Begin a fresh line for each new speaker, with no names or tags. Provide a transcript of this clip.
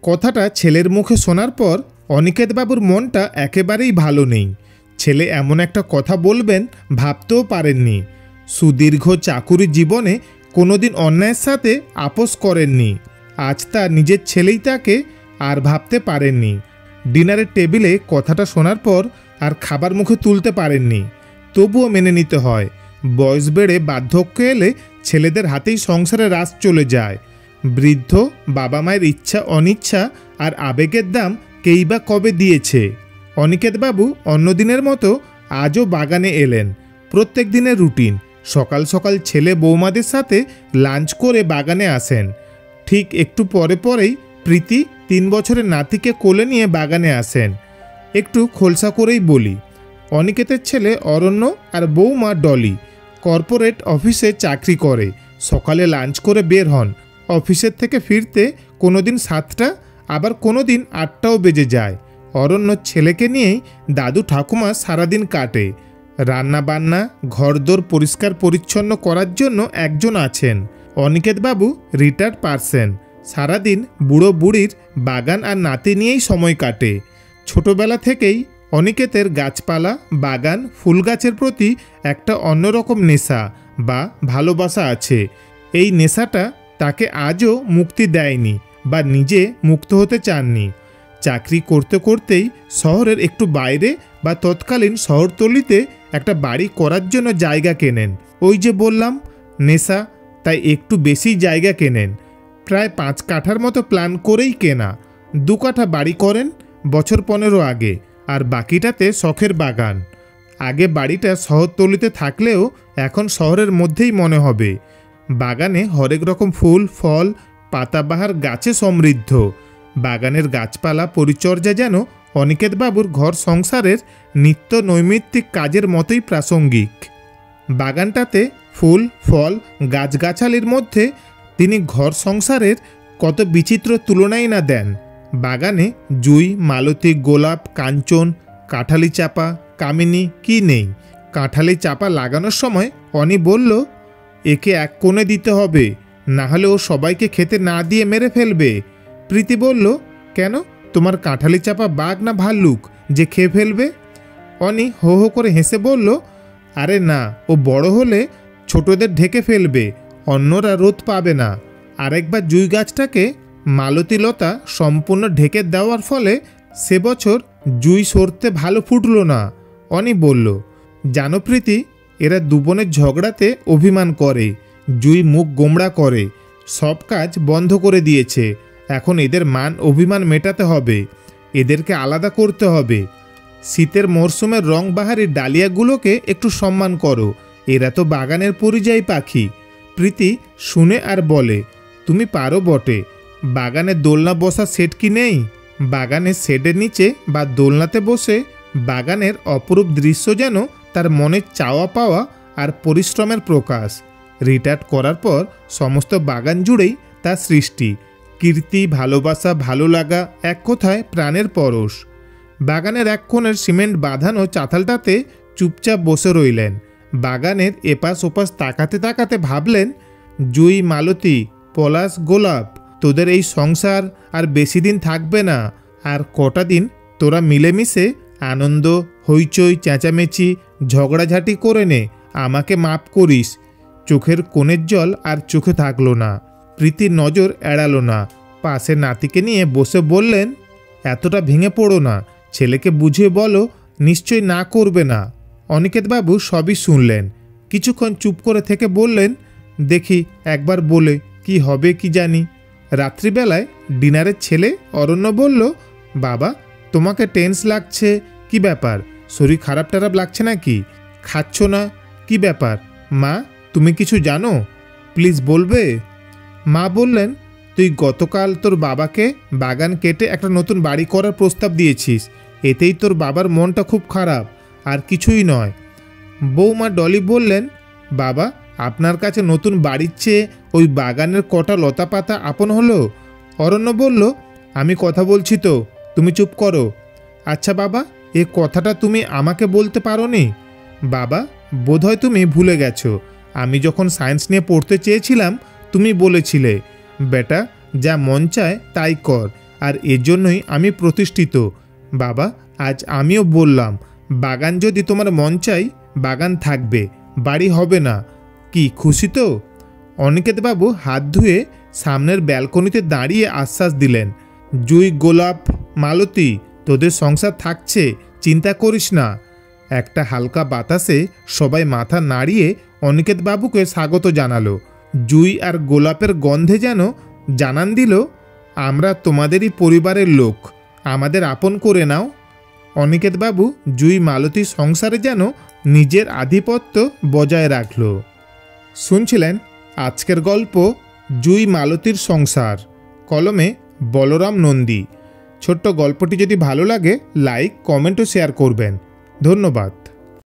কথাটা ছেলের মুখে শোনার পর অনিকেতবাবুর মনটা একেবারেই ভালো নেই। ছেলে এমন একটা কথা বলবেন ভাবতেও পারেননি। সুদীর্ঘ চাকুরি জীবনে কোনোদিন অন্যায়ের সাথে আপোস করেননি। আজ তার নিজের ছেলেই তাকে আর ভাবতে পারেননি। ডিনারের টেবিলে কথাটা শোনার পর আর খাবার মুখে তুলতে পারেননি। তবুও মেনে নিতে হয়। বয়স বেড়ে বার্ধক্য এলে ছেলেদের হাতেই সংসারে রাস চলে যায়। বৃদ্ধ বাবা মায়ের ইচ্ছা অনিচ্ছা আর আবেগের দাম কেই বা কবে দিয়েছে। অনিকেতবাবু অন্যদিনের মতো আজও বাগানে এলেন। প্রত্যেক দিনের রুটিন, সকাল সকাল ছেলে বৌমাদের সাথে লাঞ্চ করে বাগানে আসেন। ঠিক একটু পরে পরেই প্রীতি 3 বছরের নাতিকে কোলে নিয়ে বাগানে আসেন। একটু খোলসা করেই বলি, অনিকেতের ছেলে অরণ্য আর বৌমা ডলি কর্পোরেট অফিসে চাকরি করে। সকালে লাঞ্চ করে বের হন। অফিসের থেকে ফিরতে কোনোদিন 7টা, আবার কোনোদিন 8টাও বেজে যায়। অরণ্য ছেলেকে নিয়েই দাদু ঠাকুমা সারাদিন কাটে। রান্না বান্না ঘরদোর পরিষ্কার পরিচ্ছন্ন করার জন্য একজন আছেন। অনিকেতবাবু রিটায়ার্ড পার্সন। সারাদিন বুড়ো বুড়ির বাগান আর নাতি নিয়েই সময় কাটে। ছোটবেলা থেকেই অনিকেতের গাছপালা বাগান ফুল গাছের প্রতি একটা অন্যরকম নেশা বা ভালোবাসা আছে। এই নেশাটা তাকে আজও মুক্তি দেয়নি বা নিজে মুক্ত হতে চাননি। চাকরি করতে করতেই শহরের একটু বাইরে বা তৎকালীন শহরতলিতে একটা বাড়ি করার জন্য জায়গা কেনেন। ওই যে বললাম নেশা, তাই একটু বেশি জায়গা কেনেন। প্রায় 5 কাঠার মতো প্ল্যান করেই কেনা। 2 কাঠা বাড়ি করেন বছর 15 আগে, আর বাকিটাতে শখের বাগান। আগে বাড়িটা শহরতলিতে থাকলেও এখন শহরের মধ্যেই মনে হবে। বাগানে হরেক রকম ফুল ফল পাতাবাহার গাছে সমৃদ্ধ। বাগানের গাছপালা পরিচর্যা যেন অনিকেতবাবুর ঘর সংসারের নিত্য নৈমিত্তিক কাজের মতোই প্রাসঙ্গিক। বাগানটাতে ফুল ফল গাছগাছালির মধ্যে তিনি ঘর সংসারের কত বিচিত্র তুলনাই না দেন। বাগানে জুঁই মালতী গোলাপ কাঞ্চন কাঁঠালি চাপা কামিনী কি নেই। কাঁঠালি চাপা লাগানোর সময় অনি বলল, একে এক কোণে দিতে হবে, না হলে ও সবাইকে খেতে না দিয়ে মেরে ফেলবে। প্রীতি বলল, কেন, তোমার কাঁঠালি চাপা বাঘ না ভাল্লুক যে খেয়ে ফেলবে? অনি হো হো করে হেসে বলল, আরে না, ও বড় হলে ছোটদের ঢেকে ফেলবে, অন্যরা রোদ পাবে না। আরেকবার জুঁই গাছটাকে মালতী লতা সম্পূর্ণ ঢেকে দেওয়ার ফলে সে বছর জুঁই সরতে ভালো ফুটল না। অনি বলল, জানো প্রীতি, এরা 2 বোনের ঝগড়াতে অভিমান করে, জুঁই মুখ গোমড়া করে, সব কাজ বন্ধ করে দিয়েছে। এখন এদের মান অভিমান মেটাতে হবে, এদেরকে আলাদা করতে হবে। শীতের মরশুমের রংবাহারি ডালিয়াগুলোকে একটু সম্মান করো, এরা তো বাগানের পরিযায়ী পাখি। প্রীতি শুনে আর বলে, তুমি পারো বটে, বাগানে দোলনা বসা সেট কি নেই? বাগানের শেডের নিচে বা দোলনাতে বসে বাগানের অপরূপ দৃশ্য যেন তার মনের চাওয়া পাওয়া আর পরিশ্রমের প্রকাশ। রিটায়ার্ড করার পর সমস্ত বাগান জুড়েই তার সৃষ্টি, কীর্তি ভালোবাসা ভালো লাগা, এক কথায় প্রাণের পরশ। বাগানের এক কোণের সিমেন্ট বাঁধানো চাতালটাতে চুপচাপ বসে রইলেন। বাগানের এপাশ ওপাশ তাকাতে তাকাতে ভাবলেন, জুঁই মালতী পলাশ গোলাপ, তোদের এই সংসার আর বেশি দিন থাকবে না। আর কটা দিন তোরা মিলেমিশে আনন্দ হইচই চেঁচামেচি ঝগড়াঝাটি করে নে, আমাকে মাপ করিস। চোখের কোণের জল আর চোখে থাকলো না। প্রীতির নজর এড়ালো না। পাশে নাতিকে নিয়ে বসে বললেন, এতটা ভেঙে পড়ো না, ছেলেকে বুঝিয়ে বলো নিশ্চয় না করবে না। অনিকেতবাবু সবই শুনলেন। কিছুক্ষণ চুপ করে থেকে বললেন, দেখি একবার বলে কি হবে কি জানি। রাত্রিবেলায় ডিনারের ছেলে অরণ্য বলল, বাবা তোমাকে টেন্স লাগছে, কি ব্যাপার? শরীর খারাপ টারাপ লাগছে নাকি? খাচ্ছ না, কি ব্যাপার? মা তুমি কিছু জানো, প্লিজ বলবে। মা বললেন, তুই গতকাল তোর বাবাকে বাগান কেটে একটা নতুন বাড়ি করার প্রস্তাব দিয়েছিস, এতেই তোর বাবার মনটা খুব খারাপ, আর কিছুই নয়। বৌমা ডলি বললেন, বাবা আপনার কাছে নতুন বাড়ির চেয়ে ওই বাগানের কটা লতা পাতা আপন হলো? অরণ্য বলল, আমি কথা বলছি তো, তুমি চুপ করো। আচ্ছা বাবা, এ কথাটা তুমি আমাকে বলতে পারো নি? বাবা বোধহয় তুমি ভুলে গেছো, আমি যখন সায়েন্স নিয়ে পড়তে চেয়েছিলাম তুমি বলেছিলে, বেটা যা মন চায় তাই কর, আর এজন্যই আমি প্রতিষ্ঠিত। বাবা, আজ আমিও বললাম, বাগান যদি তোমার মন চাই বাগান থাকবে, বাড়ি হবে না। কি খুশি তো? অনিকেতবাবু হাত ধুয়ে সামনের ব্যালকনিতে দাঁড়িয়ে আশ্বাস দিলেন, জুই, গোলাপ, মালতী, তোদের সংসার থাকছে, চিন্তা করিস না। একটা হালকা বাতাসে সবাই মাথা নাড়িয়ে অনিকেতবাবুকে স্বাগত জানালো। জুই আর গোলাপের গন্ধে যেন জানান দিল, আমরা তোমাদেরই পরিবারের লোক, আমাদের আপন করে নাও। অনিকেতবাবু জুই মালতীর সংসারে যেন নিজের আধিপত্য বজায় রাখল। শুনছিলেন আজকের গল্প জুই মালতীর সংসার, কলমে বলরাম নন্দী। ছোট্ট গল্পটি যদি ভালো লাগে লাইক, কমেন্ট ও শেয়ার করবেন। ধন্যবাদ।